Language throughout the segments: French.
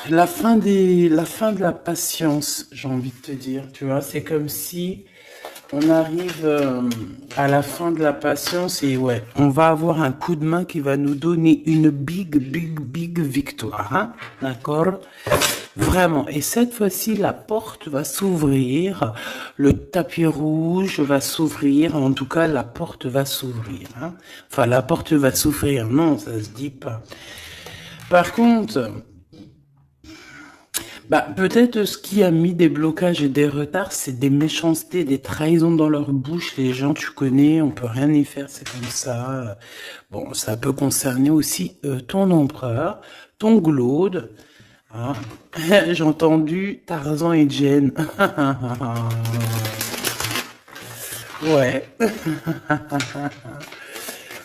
la fin de la patience, j'ai envie de te dire, tu vois, c'est comme si on arrive à la fin de la patience et ouais, on va avoir un coup de main qui va nous donner une big victoire, hein, d'accord? Vraiment. Et cette fois-ci, la porte va s'ouvrir, le tapis rouge va s'ouvrir, en tout cas, la porte va s'ouvrir, hein. Enfin, la porte va s'ouvrir, non, ça se dit pas. Par contre, bah, peut-être ce qui a mis des blocages et des retards, c'est des méchancetés, des trahisons dans leur bouche. Les gens, tu connais, on peut rien y faire, c'est comme ça. Bon, ça peut concerner aussi ton empereur, ton glaude. Hein. J'ai entendu Tarzan et Jane. Ouais,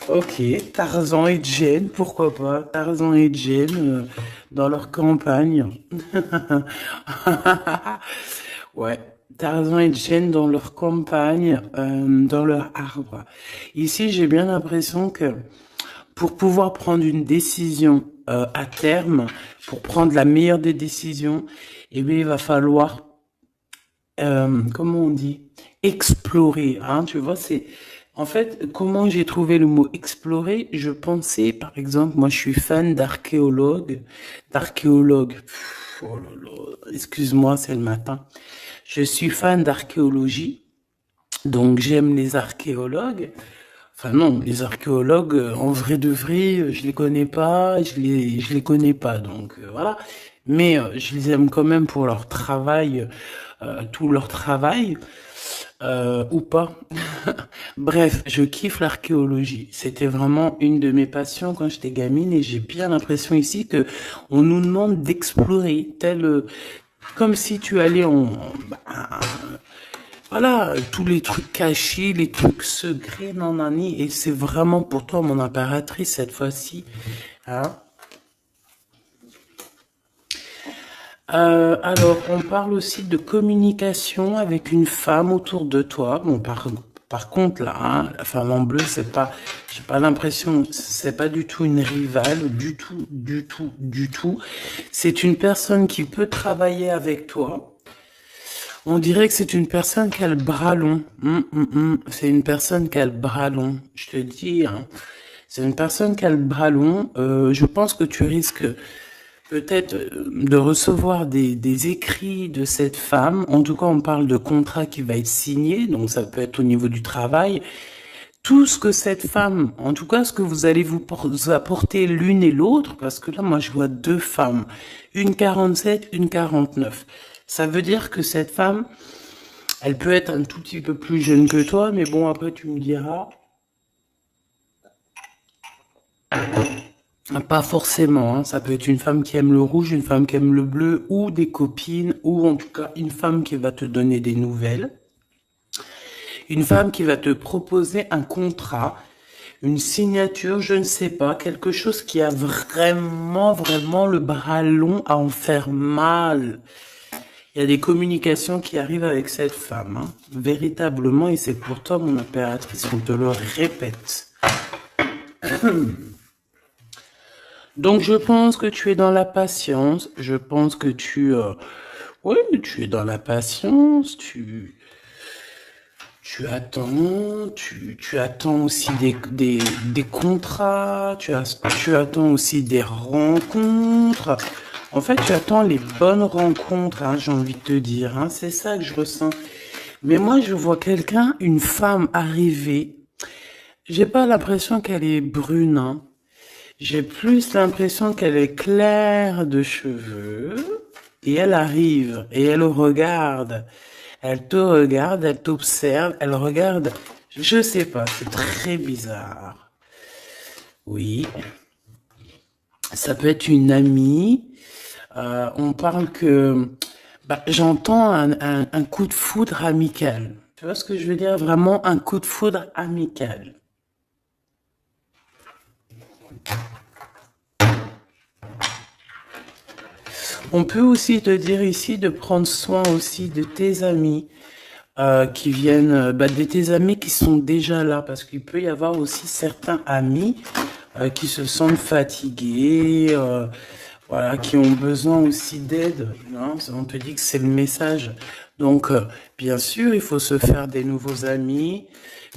ok. Tarzan et Jane, pourquoi pas? Tarzan et Jane dans leur campagne. Ouais, Tarzan et Jane dans leur campagne, dans leur arbre. Ici, j'ai bien l'impression que pour pouvoir prendre une décision à terme, pour prendre la meilleure des décisions, eh bien, il va falloir, comment on dit, explorer. Hein, tu vois, c'est en fait comment j'ai trouvé le mot explorer. Je pensais, par exemple, moi, je suis fan d'archéologue. Oh là là, excuse-moi, c'est le matin. Je suis fan d'archéologie, donc j'aime les archéologues. Enfin non, les archéologues, en vrai de vrai, je les connais pas, je les connais pas, donc voilà. Mais je les aime quand même pour leur travail, tout leur travail, ou pas. Bref, je kiffe l'archéologie. C'était vraiment une de mes passions quand j'étais gamine et j'ai bien l'impression ici que on nous demande d'explorer, comme si tu allais bah, voilà, tous les trucs cachés, les trucs secrets, nanani, et c'est vraiment pour toi, mon impératrice, cette fois-ci. Hein. Alors, on parle aussi de communication avec une femme autour de toi. Bon, par contre, là, hein, la femme en bleu, c'est pas, j'ai pas l'impression, c'est pas du tout une rivale, du tout. C'est une personne qui peut travailler avec toi. On dirait que c'est une personne qui a le bras long. C'est une personne qui a le bras long. Je te dis, hein. C'est une personne qui a le bras long. Je pense que tu risques peut-être de recevoir des écrits de cette femme. En tout cas, on parle de contrat qui va être signé. Donc, ça peut être au niveau du travail. Tout ce que cette femme, en tout cas, ce que vous allez vous apporter l'une et l'autre, parce que là, moi, je vois deux femmes. Une 47, une 49. Ça veut dire que cette femme, elle peut être un tout petit peu plus jeune que toi, mais bon, après, tu me diras. Pas forcément, hein. Ça peut être une femme qui aime le rouge, une femme qui aime le bleu, ou des copines, ou en tout cas une femme qui va te donner des nouvelles. Une femme qui va te proposer un contrat, une signature, je ne sais pas, quelque chose qui a vraiment le bras long à en faire mal. Il y a des communications qui arrivent avec cette femme, hein, véritablement, et c'est pour toi, mon impératrice, on te le répète. Donc, je pense que tu es dans la patience, je pense que oui, tu es dans la patience, tu attends aussi des contrats, tu attends aussi des rencontres. En fait, tu attends les bonnes rencontres, hein, j'ai envie de te dire, hein, c'est ça que je ressens. Mais moi, je vois quelqu'un, une femme arriver. J'ai pas l'impression qu'elle est brune, hein. J'ai plus l'impression qu'elle est claire de cheveux. Et elle arrive, et elle regarde. Elle te regarde, elle t'observe, elle regarde. Je sais pas, c'est très bizarre. Oui, ça peut être une amie. On parle que bah, j'entends un coup de foudre amical. Tu vois ce que je veux dire? Vraiment un coup de foudre amical. On peut aussi te dire ici de prendre soin aussi de tes amis qui viennent, bah, de tes amis qui sont déjà là, parce qu'il peut y avoir aussi certains amis qui se sentent fatigués. voilà, qui ont besoin aussi d'aide. Hein, on te dit que c'est le message. Donc, bien sûr, il faut se faire des nouveaux amis.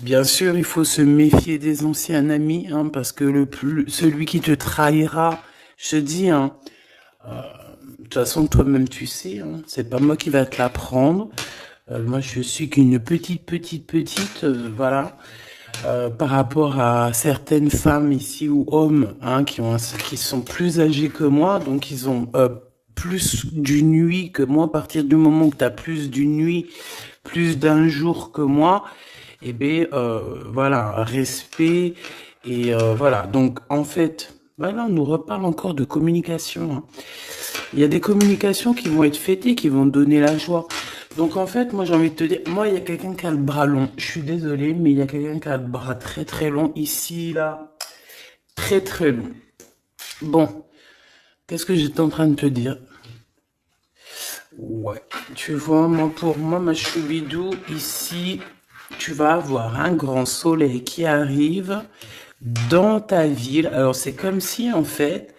Bien sûr, il faut se méfier des anciens amis, hein, parce que celui qui te trahira, je te dis, hein, de toute façon, toi-même, tu sais, hein, c'est pas moi qui va te l'apprendre. Moi, je suis qu'une petite, voilà, par rapport à certaines femmes ici ou hommes, hein, qui sont plus âgés que moi, donc ils ont plus d'une nuit que moi. À partir du moment où tu as plus d'une nuit, plus d'un jour que moi, eh bien, voilà, respect et voilà. Donc, en fait, voilà, on nous reparle encore de communication, hein. Il y a des communications qui vont être fêtées, qui vont donner la joie. Donc en fait, moi j'ai envie de te dire, moi il y a quelqu'un qui a le bras long. Je suis désolée, mais il y a quelqu'un qui a le bras très long ici, là, très long. Bon, qu'est-ce que j'étais en train de te dire? Ouais, tu vois, moi pour moi, ma choubidou, ici, tu vas avoir un grand soleil qui arrive dans ta ville. Alors c'est comme si en fait,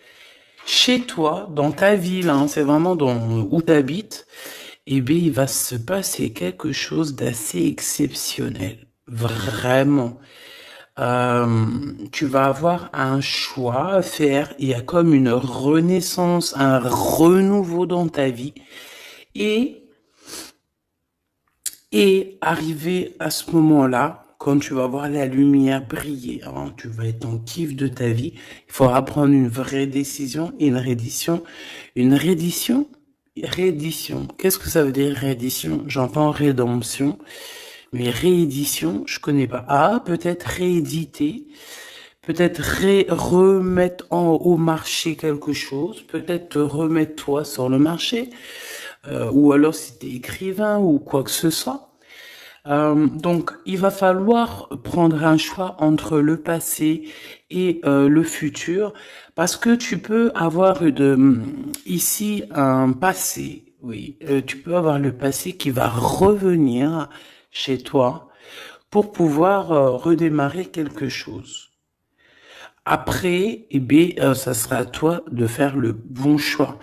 chez toi, dans ta ville, hein, c'est vraiment dans où tu habites, eh bien, il va se passer quelque chose d'assez exceptionnel. Vraiment. Tu vas avoir un choix à faire. Il y a comme une renaissance, un renouveau dans ta vie. Et, et arrivé à ce moment-là, quand tu vas voir la lumière briller, hein, tu vas être en kiff de ta vie, il faudra prendre une vraie décision et une reddition. Une reddition? Réédition. Qu'est-ce que ça veut dire réédition? J'entends rédemption, mais réédition, je connais pas. Ah, peut-être rééditer, peut-être remettre au marché quelque chose, peut-être te remettre toi sur le marché, ou alors si t'es écrivain ou quoi que ce soit. Donc, il va falloir prendre un choix entre le passé et le futur, parce que tu peux avoir ici un passé, oui, tu peux avoir le passé qui va revenir chez toi pour pouvoir redémarrer quelque chose. Après, eh bien, ça sera à toi de faire le bon choix.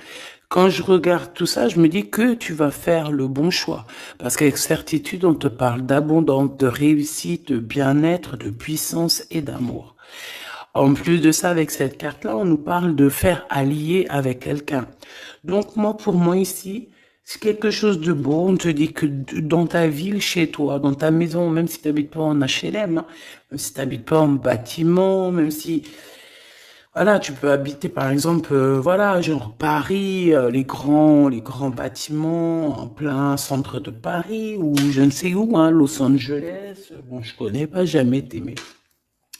Quand je regarde tout ça, je me dis que tu vas faire le bon choix. Parce qu'avec certitude, on te parle d'abondance, de réussite, de bien-être, de puissance et d'amour. En plus de ça, avec cette carte-là, on nous parle de faire allier avec quelqu'un. Donc moi, pour moi ici, c'est quelque chose de beau. On te dit que dans ta ville, chez toi, dans ta maison, même si tu n'habites pas en HLM, hein, même si tu n'habites pas en bâtiment, même si voilà, tu peux habiter par exemple, voilà, genre Paris, les grands bâtiments en plein centre de Paris ou je ne sais où, hein, Los Angeles. Bon, je connais pas, jamais été, mais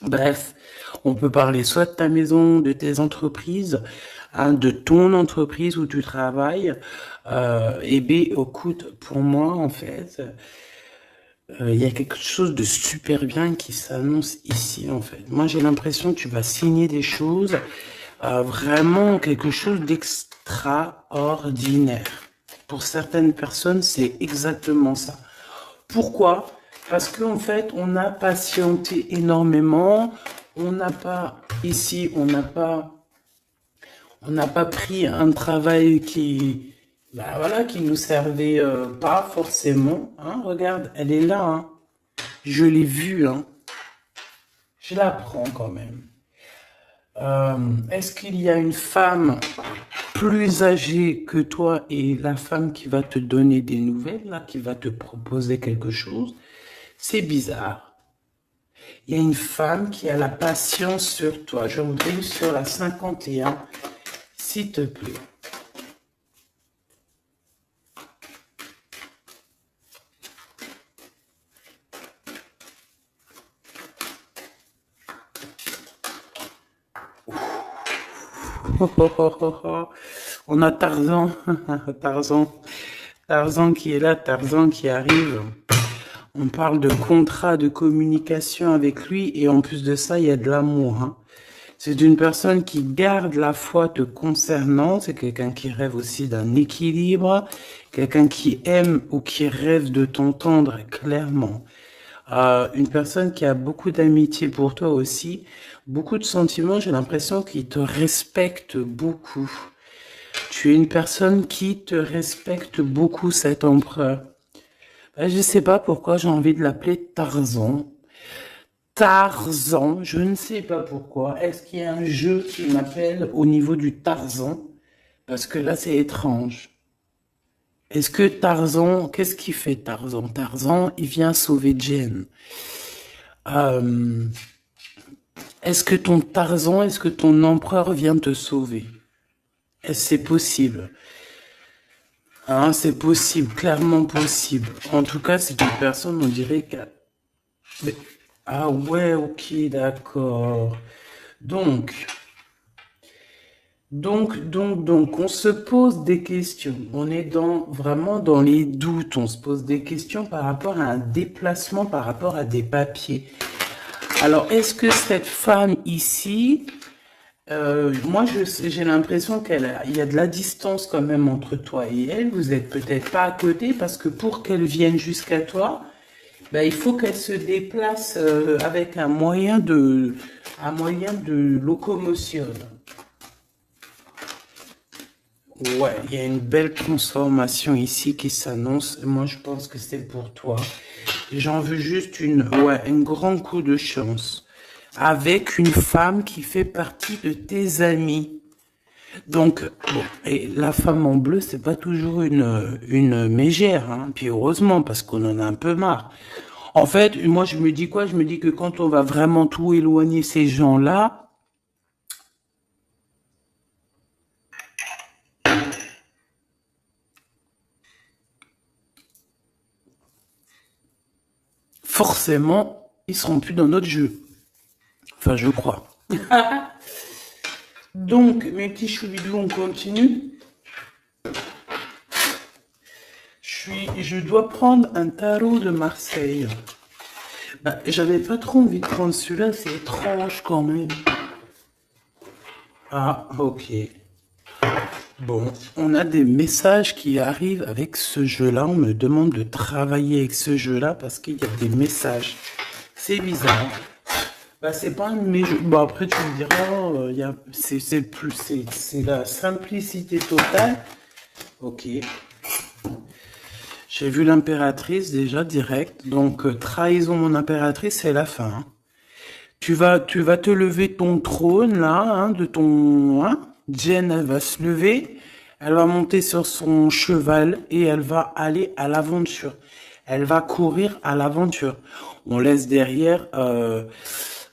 bref, on peut parler soit de ta maison, de tes entreprises, hein, de ton entreprise où tu travailles. Et bien, écoute, pour moi, en fait, il y a quelque chose de super bien qui s'annonce ici, en fait. Moi, j'ai l'impression que tu vas signer des choses, vraiment quelque chose d'extraordinaire. Pour certaines personnes, c'est exactement ça. Pourquoi? Parce qu'en fait, on a patienté énormément. On n'a pas, ici, on n'a pas pris un travail qui, bah voilà, qui nous servait pas forcément. Hein, regarde, elle est là. Hein. Je l'ai vue. Hein. Je la prends quand même. Est-ce qu'il y a une femme plus âgée que toi et la femme qui va te donner des nouvelles, là, qui va te proposer quelque chose? C'est bizarre. Il y a une femme qui a la patience sur toi. Je voudrais sur la 51, s'il te plaît. On a Tarzan, Tarzan, Tarzan qui est là, Tarzan qui arrive. On parle de contrat de communication avec lui et en plus de ça, il y a de l'amour. Hein. C'est une personne qui garde la foi te concernant. C'est quelqu'un qui rêve aussi d'un équilibre, quelqu'un qui aime ou qui rêve de t'entendre clairement. Une personne qui a beaucoup d'amitié pour toi aussi, beaucoup de sentiments. J'ai l'impression qu'il te respecte beaucoup. Tu es une personne qui te respecte beaucoup, cet empereur. Ben, je sais pas pourquoi j'ai envie de l'appeler Tarzan. Tarzan, je ne sais pas pourquoi. Est-ce qu'il y a un jeu qui m'appelle au niveau du Tarzan? Parce que là, c'est étrange. Est-ce que Tarzan, qu'est-ce qu'il fait Tarzan? Tarzan, il vient sauver Jen. Euh, est-ce que ton empereur vient te sauver? Est-ce que c'est possible? Hein, c'est possible, clairement possible. En tout cas, c'est une personne, on dirait qu'elle... Mais- Ah ouais, ok, d'accord. Donc, donc, on se pose des questions. On est vraiment dans les doutes. On se pose des questions par rapport à un déplacement, par rapport à des papiers. Alors, est-ce que cette femme ici, moi, j'ai l'impression il y a de la distance quand même entre toi et elle. Vous êtes peut-être pas à côté parce que pour qu'elle vienne jusqu'à toi, ben, il faut qu'elle se déplace avec un moyen de locomotion. Ouais, il y a une belle transformation ici qui s'annonce. Moi, je pense que c'est pour toi. J'en veux juste un grand coup de chance. Avec une femme qui fait partie de tes amis. Donc, bon, et la femme en bleu, c'est pas toujours une mégère, hein. Puis heureusement, parce qu'on en a un peu marre. En fait, moi, je me dis quoi? Je me dis que quand on va vraiment tout éloigner ces gens-là, forcément, ils seront plus dans notre jeu. Enfin, je crois. Donc, mes petits choubidous, on continue. Je dois prendre un tarot de Marseille. Bah, j'avais pas trop envie de prendre celui-là, c'est étrange quand même. Ah, ok. Bon, on a des messages qui arrivent avec ce jeu-là. On me demande de travailler avec ce jeu-là parce qu'il y a des messages. C'est bizarre. Bah, c'est pas un de mes jeux. Bon, après, tu me diras, c'est la simplicité totale. Ok. J'ai vu l'impératrice déjà direct. Donc, trahison mon impératrice, c'est la fin, hein. Tu vas te lever de ton trône, là, hein, de ton, hein. Jen, elle va se lever. Elle va monter sur son cheval et elle va aller à l'aventure. Elle va courir à l'aventure. On laisse derrière,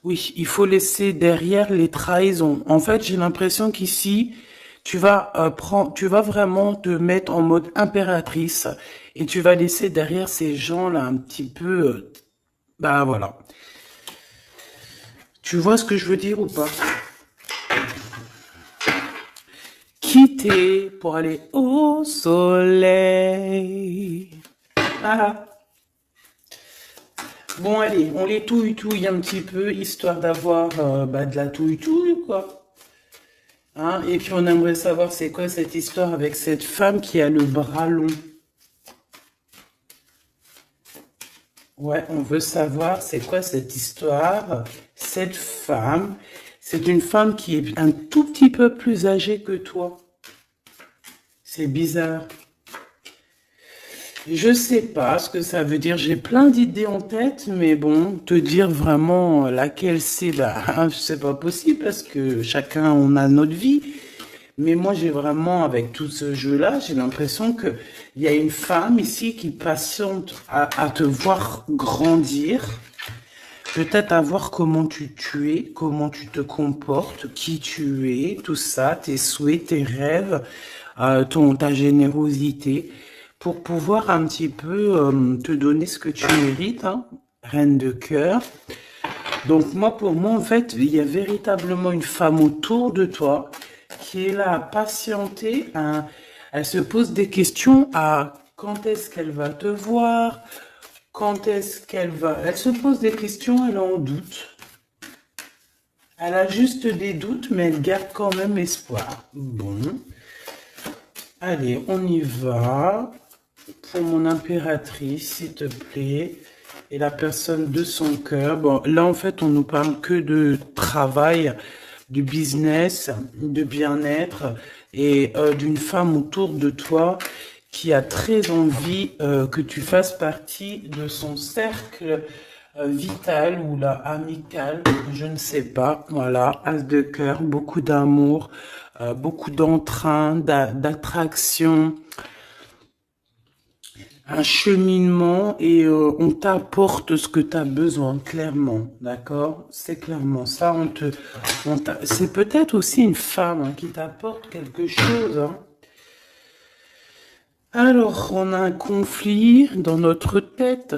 oui, il faut laisser derrière les trahisons. En fait, j'ai l'impression qu'ici, tu vas vraiment te mettre en mode impératrice et tu vas laisser derrière ces gens-là un petit peu, bah voilà. Tu vois ce que je veux dire ou pas? Quitter pour aller au soleil. Ah. Bon, allez, on les touille un petit peu, histoire d'avoir de la touille, quoi. Hein? Et puis on aimerait savoir c'est quoi cette histoire avec cette femme qui a le bras long. Ouais, on veut savoir c'est quoi cette histoire. Cette femme, c'est une femme qui est un tout petit peu plus âgée que toi. C'est bizarre. Je sais pas ce que ça veut dire. J'ai plein d'idées en tête, mais bon, te dire vraiment laquelle c'est, bah, c'est pas possible parce que chacun on a notre vie. Mais moi, j'ai vraiment, avec tout ce jeu-là, j'ai l'impression que il y a une femme ici qui patiente à te voir grandir, peut-être à voir tu es, comment tu te comportes, qui tu es, tout ça, tes souhaits, tes rêves, ta générosité, pour pouvoir un petit peu te donner ce que tu mérites, hein, reine de cœur. Donc moi, pour moi, en fait, il y a véritablement une femme autour de toi qui est là à patienter. Elle se pose des questions à quand est-ce qu'elle va te voir, quand est-ce qu'elle va... Elle se pose des questions, elle est en doute. Elle a juste des doutes, mais elle garde quand même espoir. Bon. Allez, on y va. Pour mon impératrice, s'il te plaît. Et la personne de son cœur. Bon, là, en fait, on nous parle que de travail. du business, de bien-être et d'une femme autour de toi qui a très envie que tu fasses partie de son cercle vital ou là amical, je ne sais pas. Voilà, as de cœur, beaucoup d'amour, beaucoup d'entrain, d'attraction, un cheminement et on t'apporte ce que tu as besoin, clairement, d'accord? C'est clairement ça. C'est peut-être aussi une femme hein, qui t'apporte quelque chose. Hein. Alors, on a un conflit dans notre tête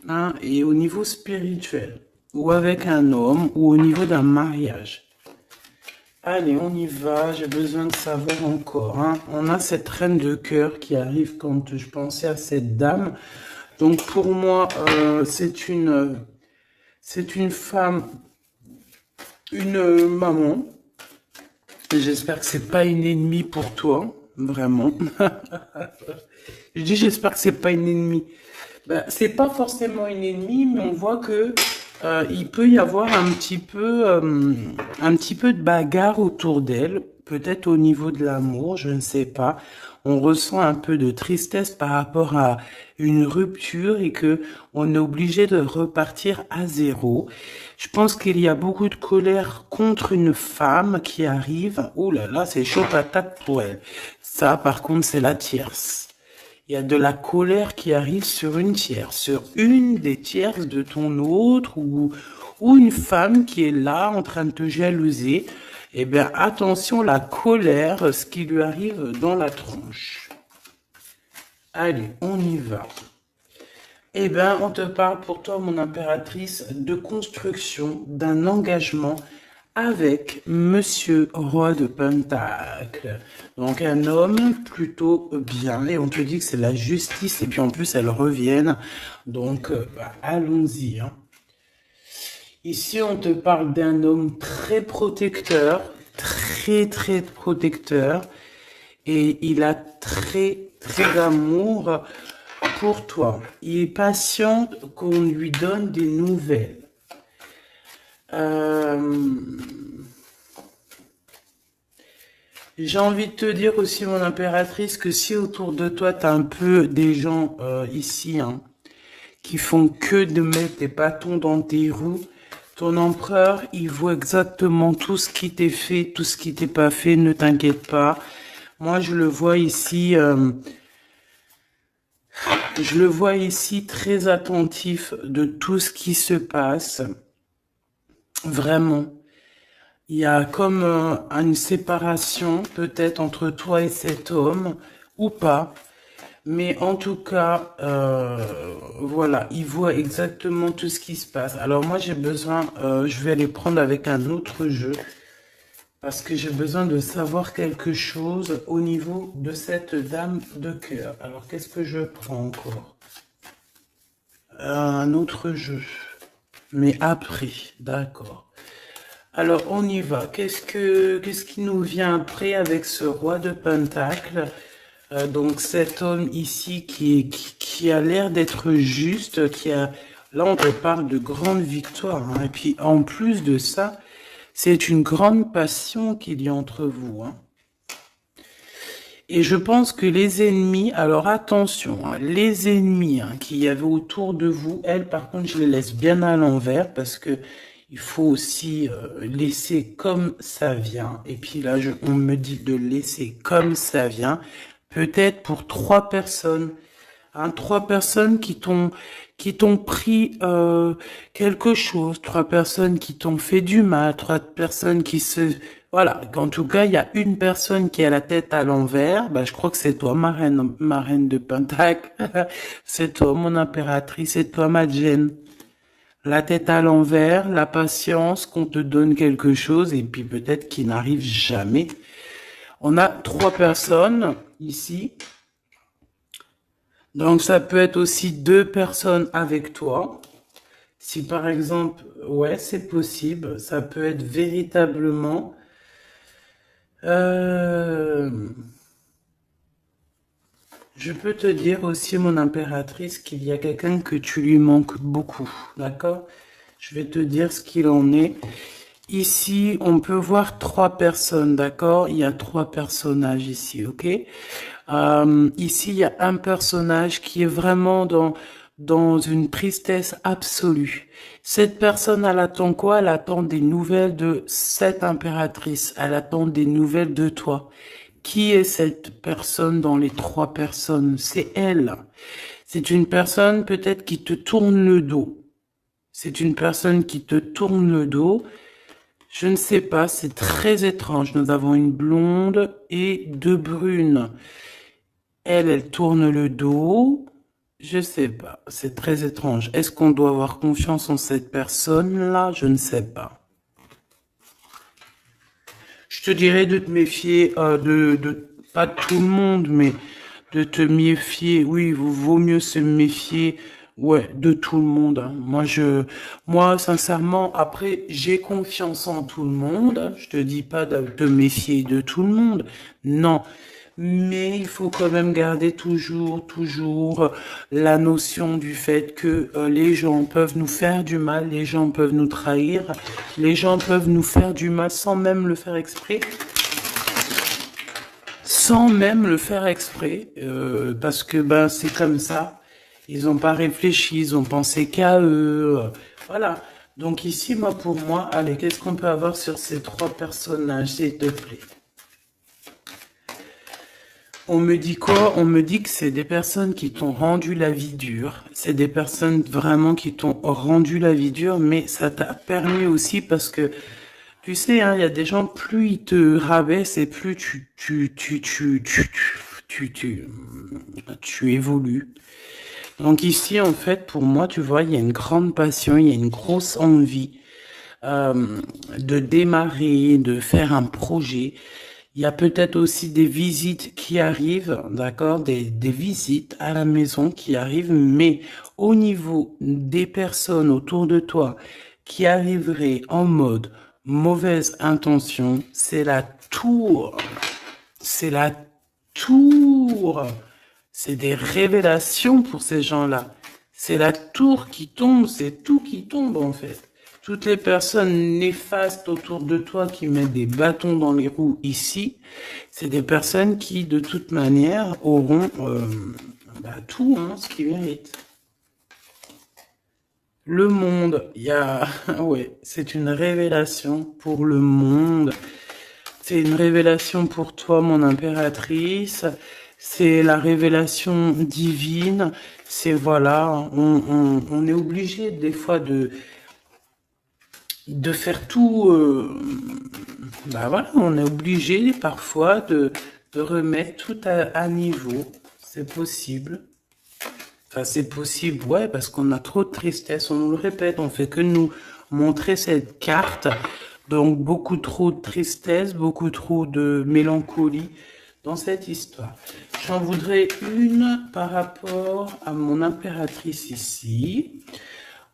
hein, et au niveau spirituel, ou avec un homme, ou au niveau d'un mariage. Allez, on y va, j'ai besoin de savoir encore. Hein. On a cette reine de cœur qui arrive quand je pensais à cette dame. Donc pour moi, c'est une femme, une maman. J'espère que c'est pas une ennemie pour toi, vraiment. Je dis j'espère que c'est pas une ennemie. Ben, c'est pas forcément une ennemie, mais on voit que il peut y avoir un petit peu de bagarre autour d'elle, peut-être au niveau de l'amour, je ne sais pas. On ressent un peu de tristesse par rapport à une rupture et que on est obligé de repartir à zéro. Je pense qu'il y a beaucoup de colère contre une femme qui arrive. Ouh là là, c'est chaud patate pour elle. Ça, par contre, c'est la tierce. Il y a de la colère qui arrive sur une tierce, sur une des tierces de ton autre ou une femme qui est là en train de te jalouser. Eh bien, attention, la colère, ce qui lui arrive dans la tronche. Allez, on y va. Eh bien, on te parle pour toi, mon impératrice, de construction, d'un engagement avec Monsieur Roi de Pentacle. Donc un homme plutôt bien, et on te dit que c'est la justice, et puis en plus elles reviennent. Donc allons-y. Hein. Ici on te parle d'un homme très protecteur, très protecteur, et il a très d'amour pour toi. Il est patient qu'on lui donne des nouvelles. J'ai envie de te dire aussi, mon impératrice, que si autour de toi, tu as un peu des gens ici hein, qui font que de mettre des bâtons dans tes roues, ton empereur, il voit exactement tout ce qui t'est fait, tout ce qui t'est pas fait, ne t'inquiète pas. Moi, je le vois ici très attentif de tout ce qui se passe. Vraiment. Il y a comme une séparation peut-être entre toi et cet homme, ou pas. Mais en tout cas, voilà, il voit exactement tout ce qui se passe. Alors moi, j'ai besoin, je vais aller prendre avec un autre jeu, parce que j'ai besoin de savoir quelque chose au niveau de cette dame de cœur. Alors, qu'est-ce que je prends encore? Un autre jeu. Mais après, d'accord. Alors, on y va. Qu'est-ce qui nous vient après avec ce roi de Pentacle? Donc, cet homme ici qui a l'air d'être juste, là, on te parle de grande victoire. Hein. Et puis, en plus de ça, c'est une grande passion qu'il y a entre vous. Hein. Et je pense que les ennemis, alors attention, hein, les ennemis hein, qu'il y avait autour de vous, elles, par contre, je les laisse bien à l'envers parce que il faut aussi laisser comme ça vient. Et puis là, on me dit de laisser comme ça vient. Peut-être pour 3 personnes. Hein, 3 personnes qui t'ont pris quelque chose. 3 personnes qui t'ont fait du mal. 3 personnes qui se... Voilà. En tout cas, il y a une personne qui a la tête à l'envers. Bah, je crois que c'est toi, ma reine de Pentacle. C'est toi, mon impératrice. C'est toi, ma Jen. La tête à l'envers, la patience qu'on te donne quelque chose et puis peut-être qu'il n'arrive jamais. On a 3 personnes ici. Donc ça peut être aussi 2 personnes avec toi. Si par exemple, ouais, c'est possible. Ça peut être véritablement... Je peux te dire aussi, mon impératrice, qu'il y a quelqu'un que tu lui manques beaucoup, d'accord? Je vais te dire ce qu'il en est. Ici, on peut voir 3 personnes, d'accord? Il y a 3 personnages ici, ok? Ici, il y a un personnage qui est vraiment dans une tristesse absolue. Cette personne, elle attend quoi? Elle attend des nouvelles de cette impératrice. Elle attend des nouvelles de toi. Qui est cette personne dans les 3 personnes? C'est elle. C'est une personne peut-être qui te tourne le dos. C'est une personne qui te tourne le dos. Je ne sais pas, c'est très étrange. Nous avons une blonde et 2 brunes. Elle tourne le dos. Je sais pas, c'est très étrange. Est-ce qu'on doit avoir confiance en cette personne-là? Je ne sais pas. Je te dirais de te méfier pas de tout le monde, mais de te méfier. Oui, vaut mieux se méfier, ouais, de tout le monde, hein. Moi, sincèrement, après, j'ai confiance en tout le monde. Je te dis pas de te méfier de tout le monde. Non. Mais il faut quand même garder toujours la notion du fait que les gens peuvent nous faire du mal, les gens peuvent nous trahir, les gens peuvent nous faire du mal sans même le faire exprès, parce que ben c'est comme ça. Ils n'ont pas réfléchi, ils ont pensé qu'à eux, voilà. Donc ici, pour moi, allez, qu'est-ce qu'on peut avoir sur ces 3 personnages, s'il te plaît? On me dit quoi? On me dit que c'est des personnes qui t'ont rendu la vie dure. C'est des personnes vraiment qui t'ont rendu la vie dure, mais ça t'a permis aussi parce que, tu sais, hein, il y a des gens, plus ils te rabaissent et plus tu évolues. Donc ici, en fait, pour moi, tu vois, il y a une grande passion, il y a une grosse envie de démarrer, de faire un projet. Il y a peut-être aussi des visites qui arrivent, d'accord, des visites à la maison qui arrivent, mais au niveau des personnes autour de toi qui arriveraient en mode mauvaise intention, c'est la tour. C'est la tour. C'est des révélations pour ces gens-là. C'est la tour qui tombe, c'est tout qui tombe en fait. Toutes les personnes néfastes autour de toi qui mettent des bâtons dans les roues ici, c'est des personnes qui de toute manière auront tout, hein, ce qu'ils méritent. Le monde, il y a... ouais, c'est une révélation pour le monde. C'est une révélation pour toi, mon impératrice. C'est la révélation divine. C'est voilà, on est obligé des fois de faire tout. Voilà, on est obligé parfois de remettre tout à niveau. C'est possible. Enfin, c'est possible, ouais, parce qu'on a trop de tristesse. On nous le répète, on fait que nous montrer cette carte. Donc, beaucoup trop de tristesse, beaucoup trop de mélancolie dans cette histoire. J'en voudrais une par rapport à mon impératrice ici.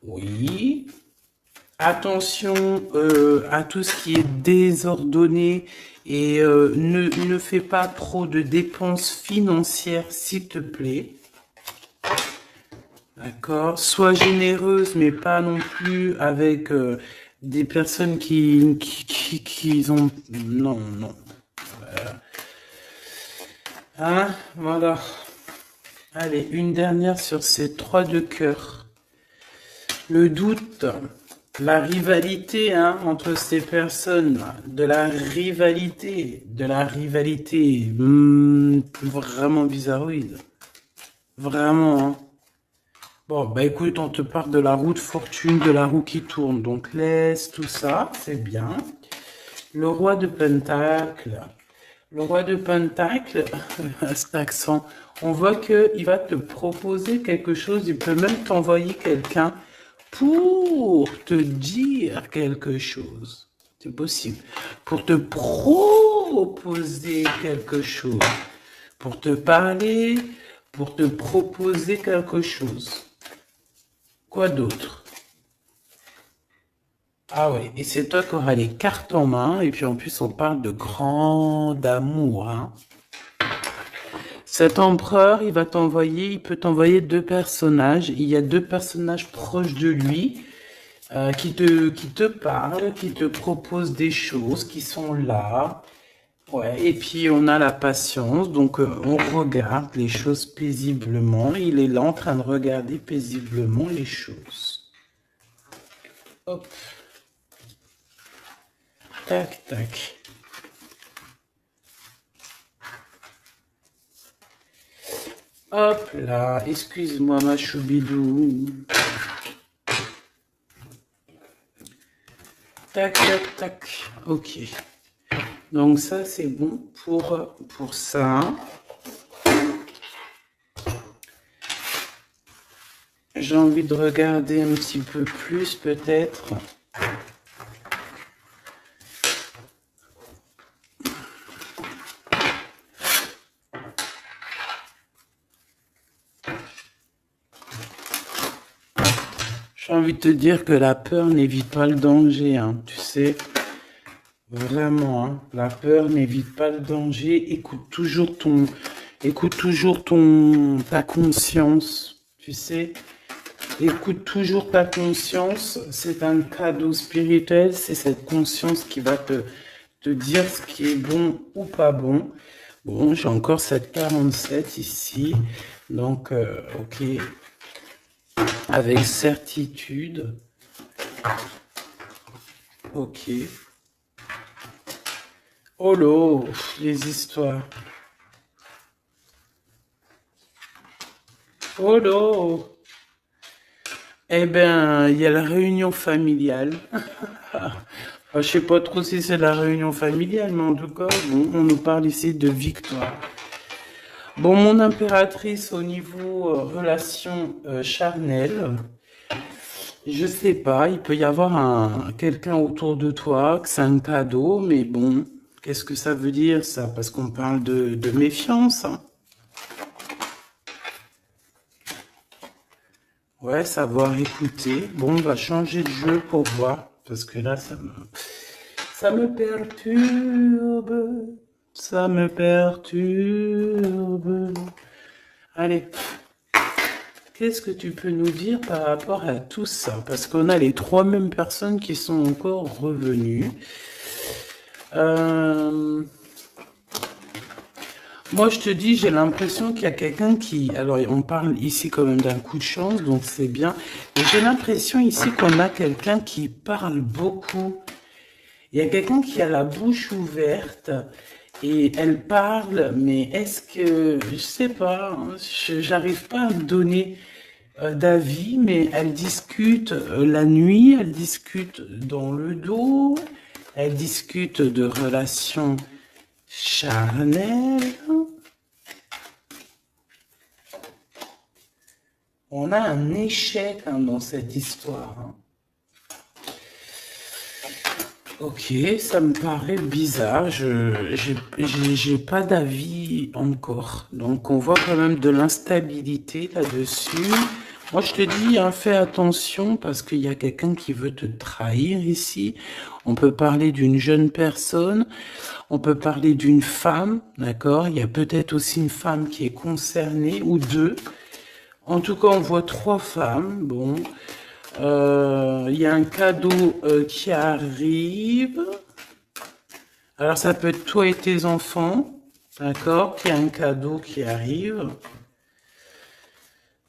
Oui. Attention à tout ce qui est désordonné et ne fais pas trop de dépenses financières, s'il te plaît. D'accord. Sois généreuse, mais pas non plus avec des personnes qui ont... Non, non. Hein, voilà. Allez, une dernière sur ces 3 de cœur. Le doute, la rivalité, hein, entre ces personnes, de la rivalité, vraiment bizarroïde. Vraiment, hein. Bon, bah écoute, on te parle de la roue de fortune, de la roue qui tourne. Donc laisse tout ça, c'est bien. Le roi de Pentacle. Le roi de Pentacle, à cet accent, on voit qu'il va te proposer quelque chose. Il peut même t'envoyer quelqu'un pour te dire quelque chose. C'est possible. Pour te proposer quelque chose. Pour te parler, pour te proposer quelque chose. Quoi d'autre? Ah ouais, et c'est toi qui auras les cartes en main, et puis en plus on parle de grand amour, hein. Cet empereur, il peut t'envoyer 2 personnages. Il y a 2 personnages proches de lui, qui te parlent, qui te proposent des choses, qui sont là. Ouais, et puis on a la patience, donc on regarde les choses paisiblement. Il est là en train de regarder paisiblement les choses. Hop, tac, tac. Hop là, excuse-moi ma choubidou. Tac, tac, tac. Ok. Donc ça, c'est bon pour ça. J'ai envie de regarder un petit peu plus, peut-être. J'ai envie de te dire que la peur n'évite pas le danger, hein, tu sais. Vraiment, hein, la peur n'évite pas le danger. Écoute toujours ta conscience, tu sais. Écoute toujours ta conscience. C'est un cadeau spirituel. C'est cette conscience qui va te dire ce qui est bon ou pas bon. Bon, j'ai encore cette 47 ici. Donc, ok. Avec certitude. Ok. Oh là, les histoires. Oh là. Eh ben, il y a la réunion familiale. Je sais pas trop si c'est la réunion familiale, mais en tout cas, bon, on nous parle ici de victoire. Bon, mon impératrice au niveau relation charnelle, je sais pas, il peut y avoir quelqu'un autour de toi, que c'est un cadeau, mais bon, qu'est-ce que ça veut dire ça? Parce qu'on parle de méfiance, hein. Ouais, savoir écouter. Bon, on va changer de jeu pour voir, parce que là, ça me perturbe. Ça me perturbe. Allez, qu'est-ce que tu peux nous dire par rapport à tout ça? Parce qu'on a les trois mêmes personnes qui sont encore revenues. Moi, je te dis, j'ai l'impression qu'il y a quelqu'un qui... Alors, on parle ici quand même d'un coup de chance, donc c'est bien. Et j'ai l'impression ici qu'on a quelqu'un qui parle beaucoup. Il y a quelqu'un qui a la bouche ouverte et elle parle, mais est-ce que... Je sais pas, hein, j'arrive pas à me donner d'avis, mais elle discute la nuit, elle discute dans le dos, elle discute de relations charnelles. On a un échec hein, dans cette histoire. Hein. Ok, ça me paraît bizarre. J'ai pas d'avis encore. Donc, on voit quand même de l'instabilité là-dessus. Moi, je te dis, hein, fais attention parce qu'il y a quelqu'un qui veut te trahir ici. On peut parler d'une jeune personne. On peut parler d'une femme, d'accord? Il y a peut-être aussi une femme qui est concernée ou deux. En tout cas, on voit trois femmes. Bon. Il y a un cadeau qui arrive. Alors, ça peut être toi et tes enfants. D'accord? Il y a un cadeau qui arrive.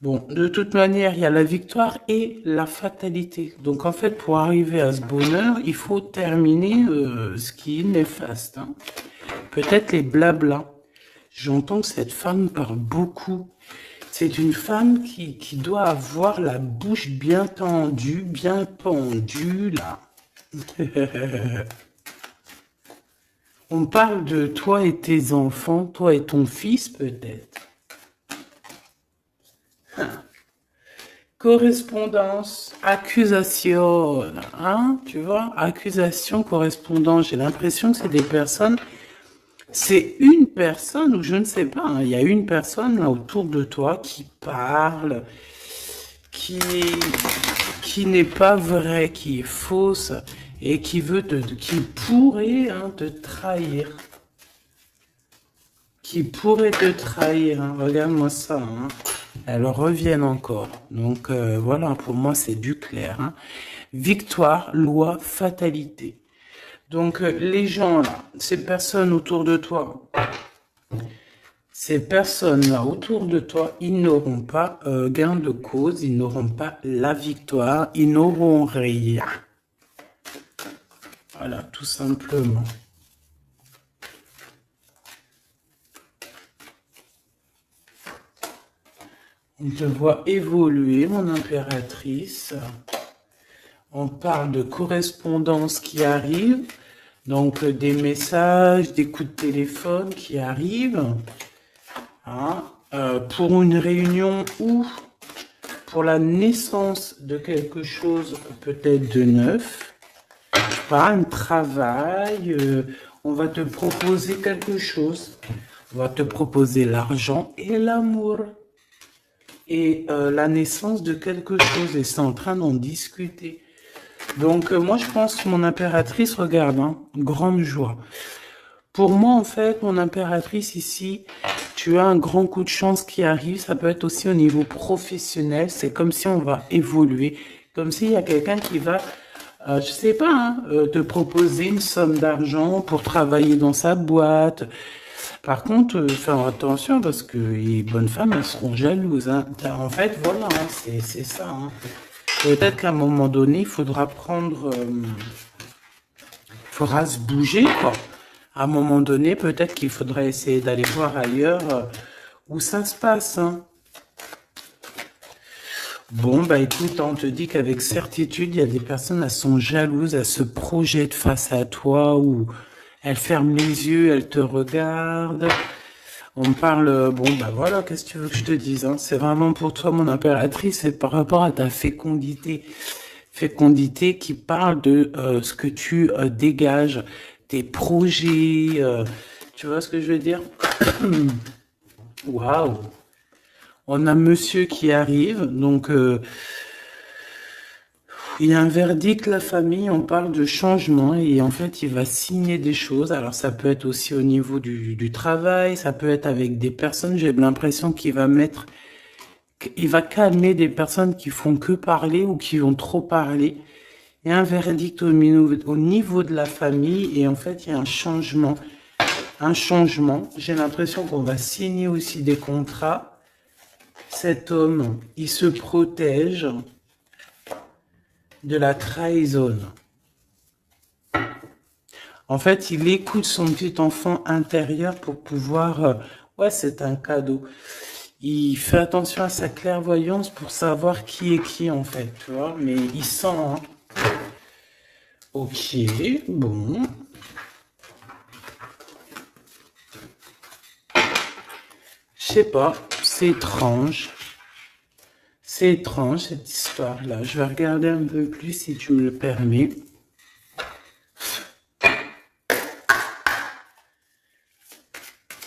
Bon, de toute manière, il y a la victoire et la fatalité. Donc, en fait, pour arriver à ce bonheur, il faut terminer ce qui est néfaste. Hein. Peut-être les blablas. J'entends que cette femme parle beaucoup. C'est une femme qui doit avoir la bouche bien tendue, bien pendue, là. On parle de toi et tes enfants, toi et ton fils, peut-être. Correspondance, accusation, hein, tu vois, accusation, correspondance. J'ai l'impression que c'est des personnes, c'est une personne, ou je ne sais pas, hein, il y a une personne là autour de toi qui parle, qui n'est pas vraie, qui est fausse, et qui pourrait hein, te trahir. Qui pourrait te trahir, hein. Regarde-moi ça, hein. Elles reviennent encore. Donc voilà, pour moi c'est du clair. Hein. victoire, loi, fatalité. Donc, les gens là, ces personnes autour de toi, ils n'auront pas gain de cause, ils n'auront pas la victoire, ils n'auront rien. Voilà, tout simplement. On te voit évoluer, mon impératrice. On parle de correspondance qui arrive, donc des messages, des coups de téléphone qui arrivent, hein, pour une réunion ou pour la naissance de quelque chose peut-être de neuf, pas un travail, on va te proposer quelque chose, on va te proposer l'argent et l'amour. Et la naissance de quelque chose, et c'est en train d'en discuter. Donc moi je pense que mon impératrice, regarde, hein, grande joie. Pour moi en fait, mon impératrice ici, tu as un grand coup de chance qui arrive, ça peut être aussi au niveau professionnel, c'est comme si on va évoluer, comme s'il y a quelqu'un qui va, je sais pas, hein, te proposer une somme d'argent pour travailler dans sa boîte. Par contre, faire attention parce que les bonnes femmes, elles seront jalouses. Hein. En fait, voilà, hein, c'est ça. Hein. Peut-être qu'à un moment donné, il faudra prendre... faudra se bouger, quoi. À un moment donné, peut-être qu'il faudrait essayer d'aller voir ailleurs où ça se passe. Hein. Bon, bah écoute, on te dit qu'avec certitude, il y a des personnes, elles sont jalouses, elles se projettent face à toi ou... Elle ferme les yeux, elle te regarde. On parle, bon, bah voilà, qu'est-ce que tu veux que je te dise, hein? C'est vraiment pour toi, mon impératrice, c'est par rapport à ta fécondité. Fécondité qui parle de ce que tu dégages, tes projets, tu vois ce que je veux dire? Waouh! On a monsieur qui arrive, donc... il y a un verdict, la famille, on parle de changement et en fait, il va signer des choses. Alors, ça peut être aussi au niveau du travail, ça peut être avec des personnes. J'ai l'impression qu'il va calmer des personnes qui font que parler ou qui vont trop parler. Il y a un verdict au niveau de la famille et en fait, il y a un changement. Un changement. J'ai l'impression qu'on va signer aussi des contrats. Cet homme, il se protège de la trahison. En fait, il écoute son petit enfant intérieur pour pouvoir... ouais, c'est un cadeau. Il fait attention à sa clairvoyance pour savoir qui est qui, en fait, tu vois. Mais il sent... Hein. Ok, bon. Je sais pas, c'est étrange. C'est étrange, cette histoire-là. Je vais regarder un peu plus, si tu me le permets.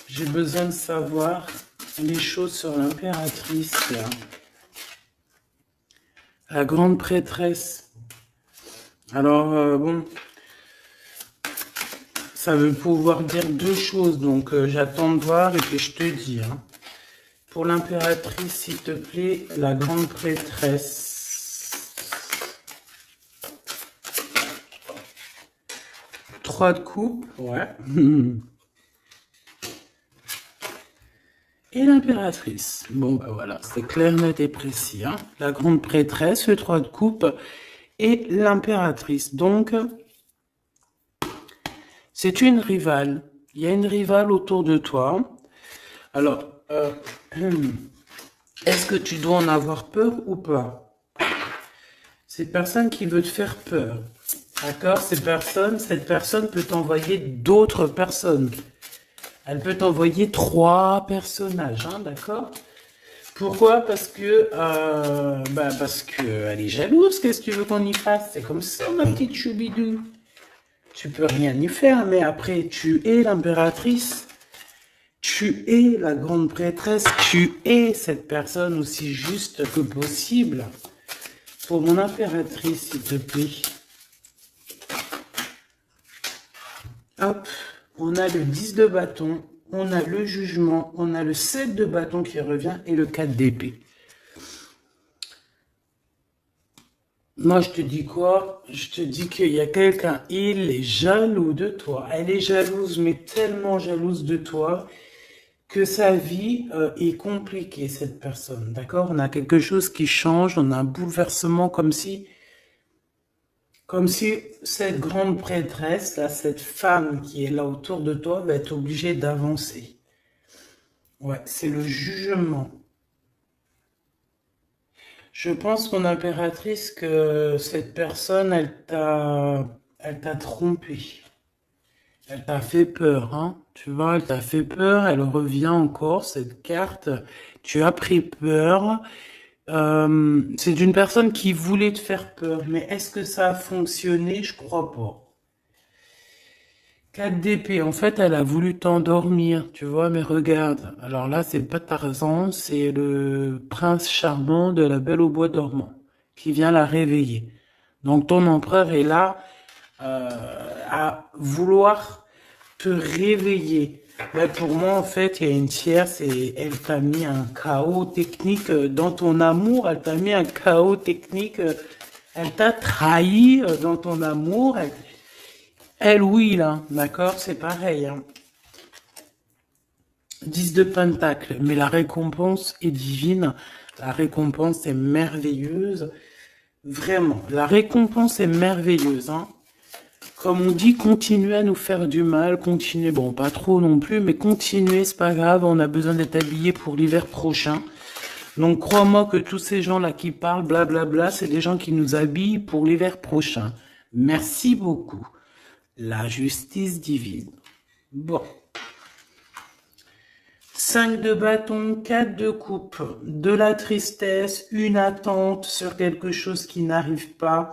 J'ai besoin de savoir les choses sur l'impératrice. La grande prêtresse. Alors, bon, ça veut pouvoir dire deux choses. Donc, j'attends de voir et puis je te dis. Hein. Pour l'impératrice, s'il te plaît, la grande prêtresse. 3 de coupe, ouais. Et l'impératrice. Bon, bah voilà, c'est clair, net et précis. Hein. La grande prêtresse, le 3 de coupe et l'impératrice. Donc, c'est une rivale. Il y a une rivale autour de toi. Alors, est-ce que tu dois en avoir peur ou pas? Cette personne qui veut te faire peur. D'accord? Cette personne peut t'envoyer d'autres personnes. Elle peut t'envoyer 3 personnages, hein, d'accord? Pourquoi? Parce que elle est jalouse. Qu'est-ce que tu veux qu'on y fasse? C'est comme ça, ma petite choubidou. Tu peux rien y faire, mais après, tu es l'impératrice. Tu es la grande prêtresse. Tu es cette personne aussi juste que possible. Pour mon impératrice, s'il te plaît. Hop. On a le 10 de bâton, on a le jugement, on a le 7 de bâton qui revient et le 4 d'épée. Moi, je te dis quoi? Je te dis qu'il y a quelqu'un, il est jaloux de toi. Elle est jalouse, mais tellement jalouse de toi que sa vie est compliquée, cette personne. D'accord? On a quelque chose qui change, on a un bouleversement comme si cette grande prêtresse, là, cette femme qui est là autour de toi, va être obligée d'avancer. Ouais, c'est le jugement. Je pense, mon impératrice, que cette personne, elle t'a trompé. Elle t'a fait peur, hein. Tu vois, elle t'a fait peur, elle revient encore, cette carte. Tu as pris peur. C'est une personne qui voulait te faire peur, mais est-ce que ça a fonctionné? Je crois pas. 4 d'épée, en fait, elle a voulu t'endormir, tu vois, mais regarde. Alors là, c'est pas Tarzan, c'est le prince charmant de la Belle au bois dormant qui vient la réveiller. Donc ton empereur est là à vouloir te réveiller. Mais pour moi, en fait, il y a une tierce et elle t'a mis un chaos technique dans ton amour. Elle t'a mis un chaos technique. Elle t'a trahi dans ton amour. Elle, oui, là, d'accord, c'est pareil. Hein. 10 de Pentacle, mais la récompense est divine. La récompense est merveilleuse. Vraiment, la récompense est merveilleuse. Hein. Comme on dit, continuez à nous faire du mal, continuez, bon, pas trop non plus, mais continuez, c'est pas grave, on a besoin d'être habillés pour l'hiver prochain. Donc crois-moi que tous ces gens-là qui parlent, blablabla, c'est des gens qui nous habillent pour l'hiver prochain. Merci beaucoup. La justice divine. Bon. 5 de bâton, 4 de coupe, de la tristesse, une attente sur quelque chose qui n'arrive pas,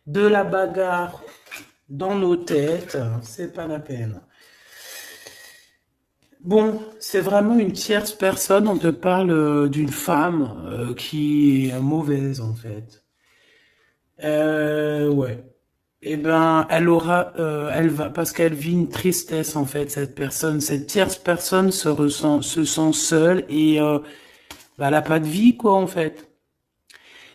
de la bagarre dans nos têtes, c'est pas la peine. Bon, c'est vraiment une tierce personne, on te parle d'une femme qui est mauvaise en fait. Ouais. Eh ben, elle va, parce qu'elle vit une tristesse en fait, cette personne, cette tierce personne se sent seule et bah, elle a pas de vie quoi en fait.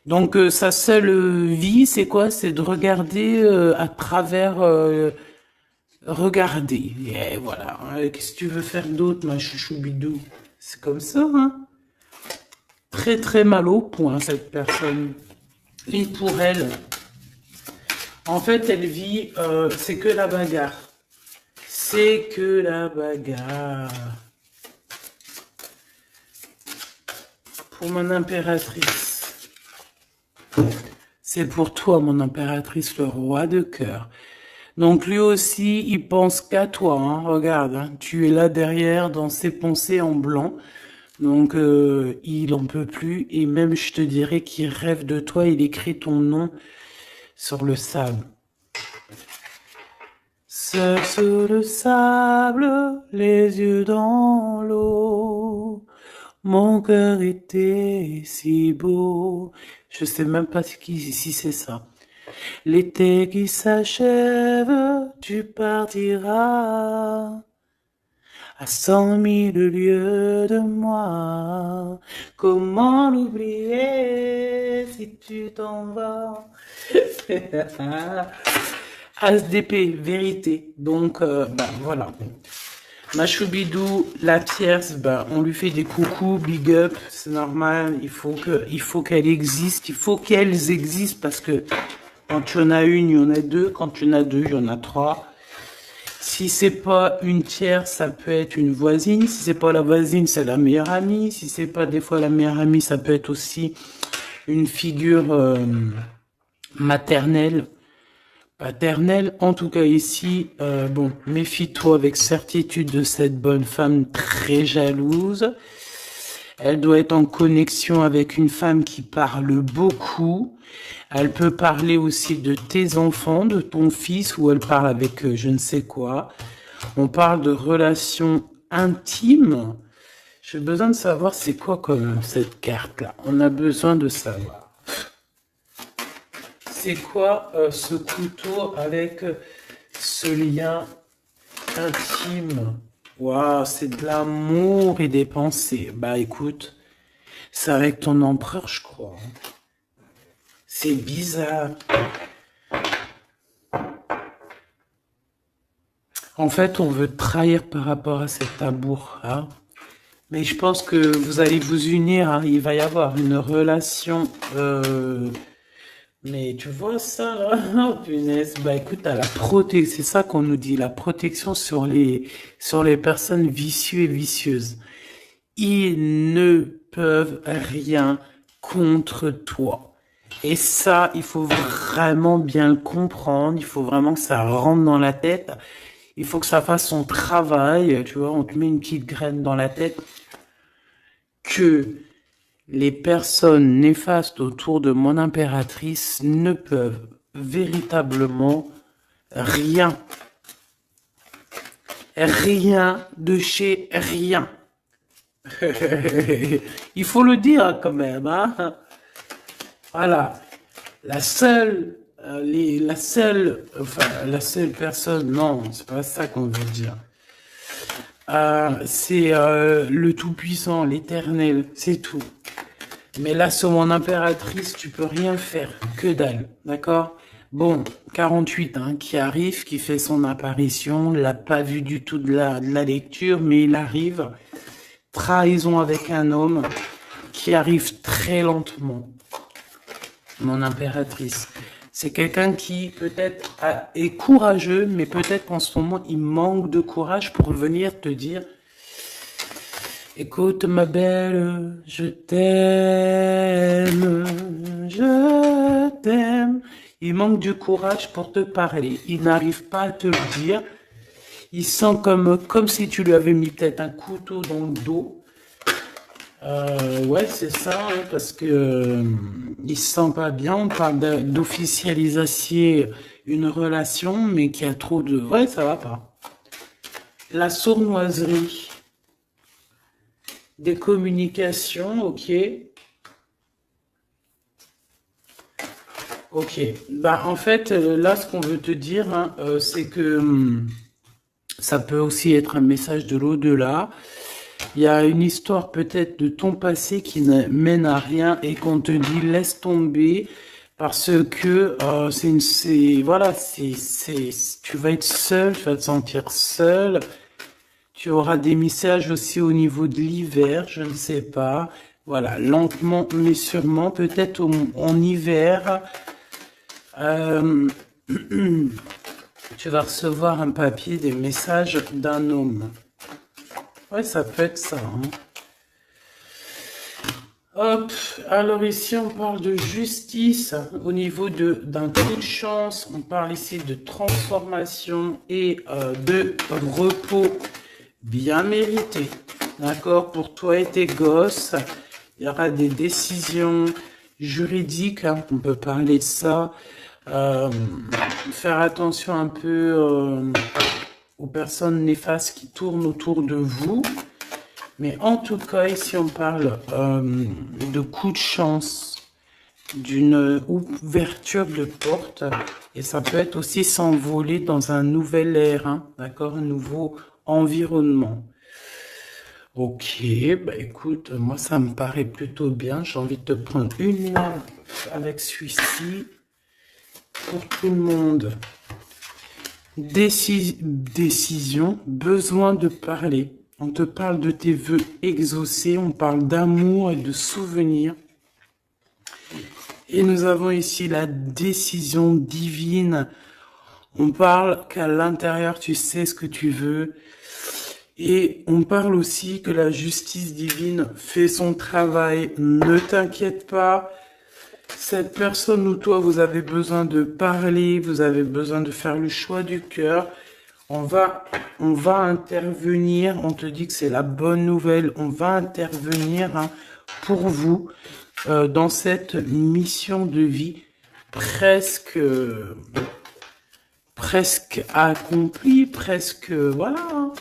Donc sa seule vie, c'est quoi? C'est de regarder à travers, regarder. Et voilà. Qu'est-ce que tu veux faire d'autre, ma chouchou bidou? C'est comme ça, hein? Très très mal au point cette personne. Et pour elle, en fait, elle vit, c'est que la bagarre. C'est que la bagarre. Pour mon impératrice. C'est pour toi, mon impératrice, le roi de cœur. Donc lui aussi, il pense qu'à toi. Hein. Regarde, hein, tu es là derrière dans ses pensées en blanc. Donc il en peut plus. Et même, je te dirais qu'il rêve de toi. Il écrit ton nom sur le sable. Seul sur le sable, les yeux dans l'eau. Mon cœur était si beau. Je sais même pas si c'est ça. L'été qui s'achève, tu partiras à 100 000 lieues de moi. Comment l'oublier si tu t'en vas? As d'épée, vérité. Donc, bah, voilà. Ma choubidou, la tierce, ben, on lui fait des coucous, big up, c'est normal, il faut qu'elle existe, il faut qu'elles existent parce que quand tu en as une, il y en a deux, quand tu en as deux, il y en a trois. Si c'est pas une tierce, ça peut être une voisine, si c'est pas la voisine, c'est la meilleure amie, si c'est pas des fois la meilleure amie, ça peut être aussi une figure maternelle, paternelle. En tout cas ici, bon, méfie-toi avec certitude de cette bonne femme très jalouse. Elle doit être en connexion avec une femme qui parle beaucoup. Elle peut parler aussi de tes enfants, de ton fils, ou elle parle avec je ne sais quoi. On parle de relations intimes. J'ai besoin de savoir c'est quoi comme cette carte-là. On a besoin de savoir. C'est quoi ce couteau avec ce lien intime? Waouh, c'est de l'amour et des pensées. Bah écoute, c'est avec ton empereur, je crois. C'est bizarre. En fait, on veut te trahir par rapport à cet amour, hein. Mais je pense que vous allez vous unir, hein. Il va y avoir une relation. Mais tu vois ça, là? Oh, punaise. Bah écoute, à la protection, c'est ça qu'on nous dit, la protection sur les personnes vicieuses et vicieuses. Ils ne peuvent rien contre toi. Et ça, il faut vraiment bien le comprendre. Il faut vraiment que ça rentre dans la tête. Il faut que ça fasse son travail. Tu vois, on te met une petite graine dans la tête que les personnes néfastes autour de mon impératrice ne peuvent véritablement rien. Rien de chez rien. Il faut le dire quand même, hein. Voilà. La seule personne, non, c'est pas ça qu'on veut dire. C'est le Tout-Puissant, l'Éternel, c'est tout. Mais là, sur mon impératrice, tu peux rien faire, que dalle, d'accord? Bon, 48, hein, qui arrive, qui fait son apparition, l'a pas vu du tout de la lecture, mais il arrive. Trahison avec un homme qui arrive très lentement. Mon impératrice. C'est quelqu'un qui peut-être est courageux, mais peut-être qu'en ce moment, il manque de courage pour venir te dire écoute ma belle, je t'aime, je t'aime. Il manque du courage pour te parler. Il n'arrive pas à te le dire. Il sent comme si tu lui avais mis peut-être un couteau dans le dos. Ouais, c'est ça, hein, parce que il se sent pas bien. On parle d'officialiser une relation, mais qui a trop de... Ouais, ça va pas. La sournoiserie des communications, ok. Ok. Bah, en fait, là, ce qu'on veut te dire, hein, c'est que ça peut aussi être un message de l'au-delà. Il y a une histoire peut-être de ton passé qui ne mène à rien et qu'on te dit laisse tomber parce que tu vas être seul, tu vas te sentir seul. Tu auras des messages aussi au niveau de l'hiver, je ne sais pas. Voilà, lentement mais sûrement, peut-être en hiver, tu vas recevoir un papier, des messages d'un homme. Ouais, ça peut être ça, hein. Hop, alors ici on parle de justice au niveau d'un coup de chance, on parle ici de transformation et de repos bien mérité, d'accord, pour toi et tes gosses. Il y aura des décisions juridiques, hein, on peut parler de ça. Faire attention un peu aux personnes néfastes qui tournent autour de vous. Mais en tout cas, ici, on parle de coup de chance, d'une ouverture de porte. Et ça peut être aussi s'envoler dans un nouvel air, hein, d'accord, un nouveau environnement. Ok, bah écoute, moi, ça me paraît plutôt bien. J'ai envie de te prendre une lampe avec celui-ci pour tout le monde. Décision, besoin de parler. On te parle de tes vœux exaucés, on parle d'amour et de souvenirs. Et nous avons ici la décision divine. On parle qu'à l'intérieur, tu sais ce que tu veux. Et on parle aussi que la justice divine fait son travail. Ne t'inquiète pas. Cette personne ou toi, vous avez besoin de parler, vous avez besoin de faire le choix du cœur. On va intervenir, on te dit que c'est la bonne nouvelle, on va intervenir, hein, pour vous dans cette mission de vie presque accomplie, presque, voilà, hein.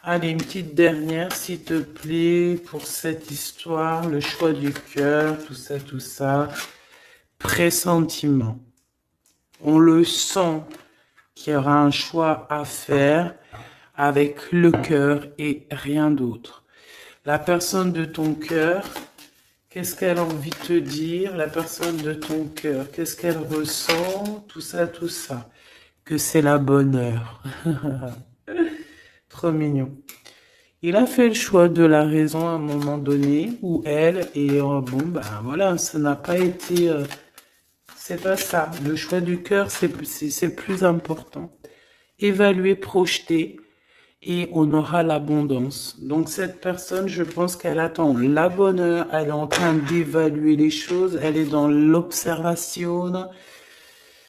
Allez, une petite dernière, s'il te plaît, pour cette histoire, le choix du cœur, tout ça. Pressentiment. On le sent qu'il y aura un choix à faire avec le cœur et rien d'autre. La personne de ton cœur, Qu'est-ce qu'elle a envie de te dire, la personne de ton cœur? Qu'est-ce qu'elle ressent? Tout ça, tout ça. Que c'est la bonne heure. Trop mignon. Il a fait le choix de la raison à un moment donné, ou elle, et bon, ben voilà, ça n'a pas été... c'est pas ça. Le choix du cœur, c'est le plus important. Évaluer, projeter, et on aura l'abondance. Donc cette personne, je pense qu'elle attend la bonne heure, elle est en train d'évaluer les choses, elle est dans l'observation,